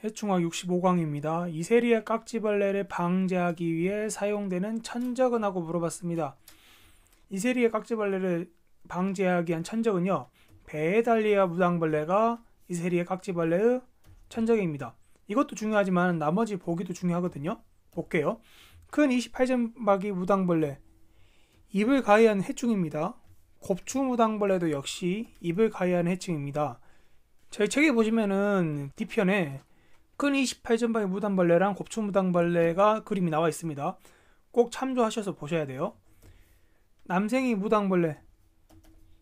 해충학 65강입니다. 이세리의 깍지벌레를 방제하기 위해 사용되는 천적은 하고 물어봤습니다. 이세리의 깍지벌레를 방제하기 위한 천적은요, 베달리아 무당벌레가 이세리의 깍지벌레의 천적입니다. 이것도 중요하지만 나머지 보기도 중요하거든요. 볼게요. 큰 28점박이 무당벌레, 입을 가해하는 해충입니다. 곱추 무당벌레도 역시 입을 가해하는 해충입니다. 저희 책에 보시면은 뒤편에 큰 28점박이 무당벌레랑 곱추 무당벌레가 그림이 나와 있습니다. 꼭 참조하셔서 보셔야 돼요. 남생이 무당벌레,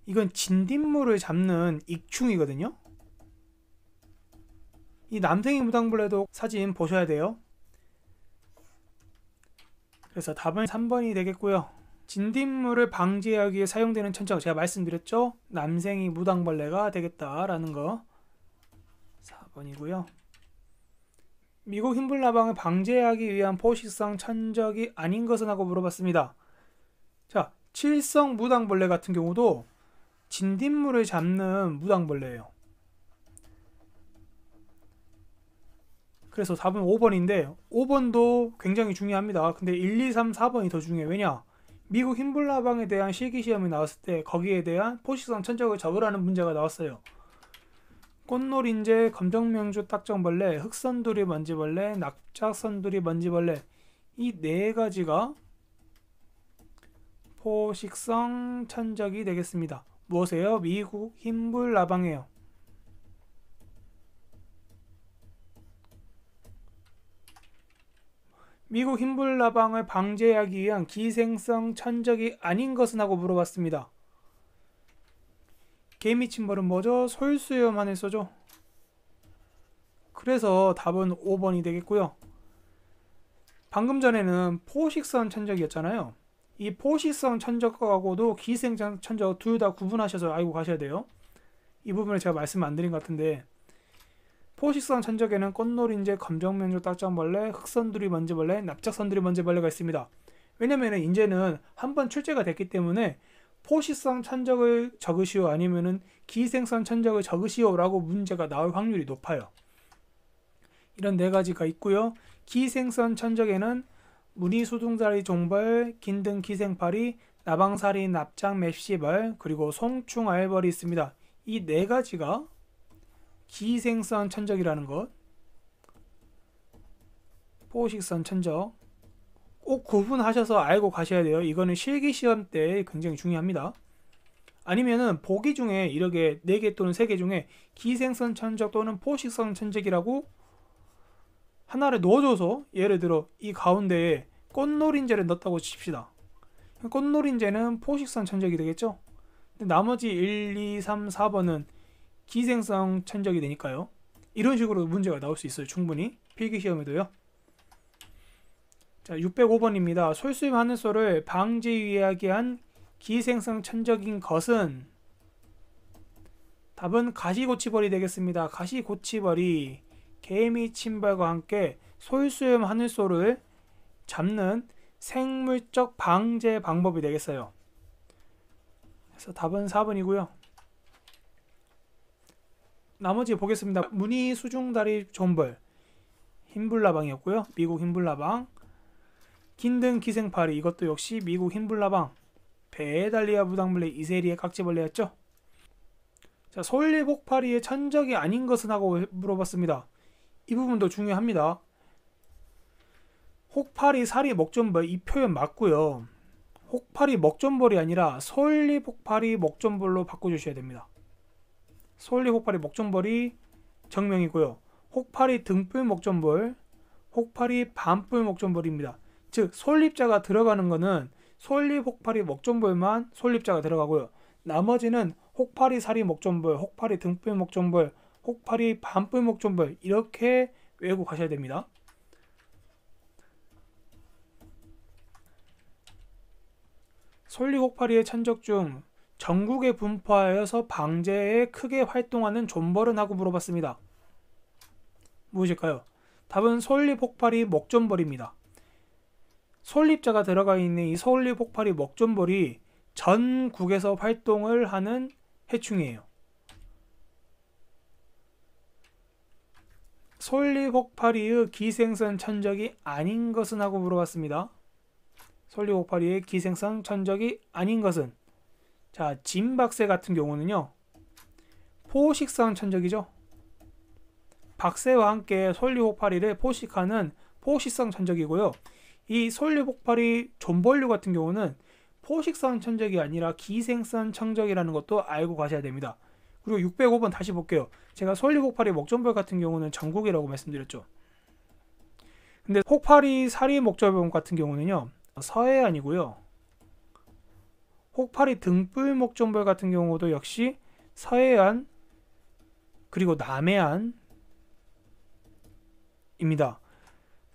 이건 진딧물을 잡는 익충이거든요. 이 남생이 무당벌레도 사진 보셔야 돼요. 그래서 답은 3번이 되겠고요. 진딧물을 방지하기 위해 사용되는 천적, 제가 말씀드렸죠? 남생이 무당벌레가 되겠다라는 거 4번이고요. 미국 흰불나방을 방제하기 위한 포식성 천적이 아닌 것은 하고 물어봤습니다. 자, 칠성 무당벌레 같은 경우도 진딧물을 잡는 무당벌레예요. 그래서 답은 5번인데 5번도 굉장히 중요합니다. 근데 1, 2, 3, 4번이 더 중요해요. 왜냐? 미국 흰불나방에 대한 실기시험이 나왔을 때 거기에 대한 포식성 천적을 적으라는 문제가 나왔어요. 꽃놀인재, 검정명주 딱정벌레, 흑선두리 먼지벌레, 납작선두리 먼지벌레, 이 네 가지가 포식성 천적이 되겠습니다. 무엇이에요? 미국 흰불나방이에요. 미국 흰불나방을 방제하기 위한 기생성 천적이 아닌 것은 하고 물어봤습니다. 개미침벌은 뭐죠? 솔수염 안에 써죠. 그래서 답은 5번이 되겠고요. 방금 전에는 포식성 천적이었잖아요. 이 포식성 천적하고도 기생성 천적 둘 다 구분하셔서 알고 가셔야 돼요. 이 부분을 제가 말씀 안 드린 것 같은데, 포식성 천적에는 꽃놀인재, 검정면조 딱정벌레, 흑선두리 먼지벌레, 납작선두리 먼지벌레가 있습니다. 왜냐면 이제는 한번 출제가 됐기 때문에 포식성 천적을 적으시오 아니면은 기생성 천적을 적으시오 라고 문제가 나올 확률이 높아요. 이런 네 가지가 있고요. 기생성 천적에는 무늬수둥다리 종벌, 긴등 기생파리, 나방사리, 납작 맵시벌, 그리고 송충알벌이 있습니다. 이 네 가지가 기생성 천적이라는 것, 포식성 천적 꼭 구분하셔서 알고 가셔야 돼요. 이거는 실기시험 때 굉장히 중요합니다. 아니면은 보기 중에 이렇게 4개 또는 3개 중에 기생성 천적 또는 포식성 천적이라고 하나를 넣어줘서, 예를 들어 이 가운데에 꽃놀인재를 넣었다고 칩시다. 꽃놀인재는 포식성 천적이 되겠죠. 근데 나머지 1, 2, 3, 4번은 기생성 천적이 되니까요. 이런 식으로 문제가 나올 수 있어요. 충분히 필기시험에도요. 자, 605번입니다. 솔수임 하늘소를 방지하기 기생성 천적인 것은, 답은 가시고치벌이 되겠습니다. 가시고치벌이 개미침벌과 함께 솔수임 하늘소를 잡는 생물적 방제 방법이 되겠어요. 그래서 답은 4번이고요. 나머지 보겠습니다. 무늬수중다리 존벌, 흰불나방이었고요. 미국 흰불나방. 긴등 기생파리, 이것도 역시 미국 흰불나방. 베달리아 무당벌레, 이세리의 깍지벌레였죠. 자, 솔리복파리의 천적이 아닌 것은 하고 물어봤습니다. 이 부분도 중요합니다. 혹파리, 사리, 먹존벌, 이 표현 맞고요. 혹파리, 먹존벌이 아니라 솔리복파리, 먹존벌로 바꿔주셔야 됩니다. 솔리혹파리, 먹존벌이 정명이고요. 혹파리, 등불, 먹존벌, 혹파리, 반뿔, 먹존벌입니다. 즉 솔립자가 들어가는 거는 솔립혹파리, 먹존벌만 솔립자가 들어가고요. 나머지는 혹파리, 사리, 먹존벌, 혹파리, 등불, 먹존벌, 혹파리, 반뿔, 먹존벌, 이렇게 외우고 가셔야 됩니다. 솔리혹파리의 천적 중 전국에 분포하여서 방제에 크게 활동하는 존벌은 하고 물어봤습니다. 무엇일까요? 답은 솔립혹파리, 먹존벌입니다. 솔립자가 들어가 있는 이 솔립혹파리, 먹존벌이 전국에서 활동을 하는 해충이에요. 솔리혹파리의 기생성 천적이 아닌 것은 하고 물어봤습니다. 솔리혹파리의 기생성 천적이 아닌 것은, 자, 진박새 같은 경우는요 포식성 천적이죠. 박새와 함께 솔리혹파리를 포식하는 포식성 천적이고요. 이 솔리혹파리 존벌류 같은 경우는 포식성 천적이 아니라 기생성 천적이라는 것도 알고 가셔야 됩니다. 그리고 605번 다시 볼게요. 제가 솔리혹파리 목존벌 같은 경우는 전국이라고 말씀드렸죠. 근데 혹파리 사리 목존벌 같은 경우는요 서해안이고요. 혹파리 등불 목존벌 같은 경우도 역시 서해안 그리고 남해안입니다.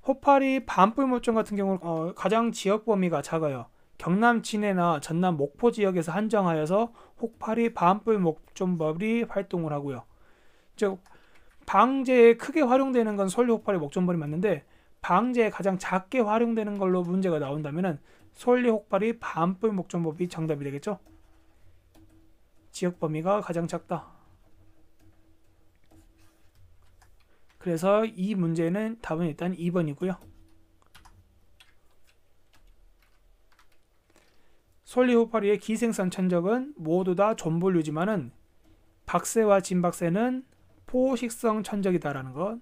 혹파리 반뿔 목존 같은 경우는 가장 지역 범위가 작아요. 경남 진해나 전남 목포 지역에서 한정하여서 혹파리 반뿔 목존벌이 활동을 하고요. 즉 방제에 크게 활용되는 건 솔리혹파리 목존벌이 맞는데 방제에 가장 작게 활용되는 걸로 문제가 나온다면 솔리혹파리 반뿔 목존벌이 정답이 되겠죠. 지역 범위가 가장 작다. 그래서 이 문제는 답은 일단 2번이고요. 솔리혹파리의 기생성 천적은 모두 다 존벌류지만은 박새와 진박새는 포식성 천적이다라는 것.